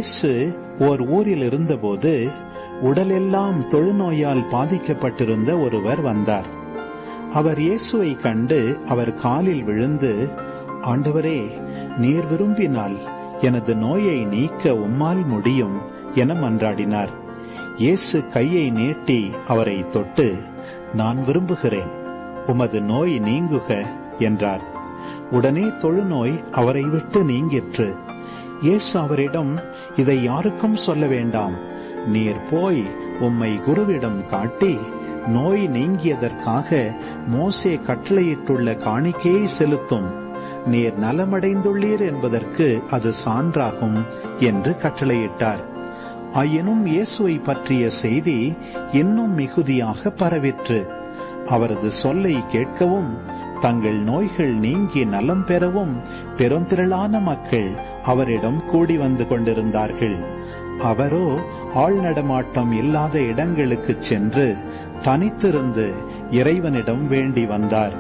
இயேசு ஓர் ஊரில் இருந்தபோது உடலெல்லாம் தொழுநோயால் பாதிக்கப்பட்டிருந்த ஒருவர் வந்தார். அவர் இயேசுவை கண்டு அவர் காலில் விழுந்து, ஆண்டவரே, நீர் விரும்பினால் எனது நோயை நீக்க உம்மால் முடியும் என மன்றாடினார். இயேசு கையை நீட்டி அவரை தொட்டு, நான் விரும்புகிறேன், உமது நோய் நீங்குக என்றார். உடனே தொழுநோய் அவரை விட்டு நீங்கிற்று. இயேசு அவரிடம், இதை யாருக்கும் சொல்ல வேண்டாம். நீர் போய் உம்மை குருவிடம் காட்டி நோய் நீங்கியதற்காக மோசே கட்டளையிட்டுள்ள காணிக்கையை செலுத்தும். நீர் நலமடைந்துள்ளீர் என்பதற்கு அது சான்றாகும் என்று கட்டளையிட்டார். ஆயினும் இயேசுவை பற்றிய செய்தி இன்னும் மிகுதியாக பரவிற்று. அவரது சொல்லை கேட்கவும் தங்கள் நோய்கள் நீங்கி நலம் பெறவும் பெருந்திரளான மக்கள் அவரிடம் கூடி வந்து கொண்டிருந்தார்கள். அவரோ ஆள் நடமாட்டம் இல்லாத இடங்களுக்கு சென்று தனித்திருந்து இறைவனிடம் வேண்டி வந்தார்.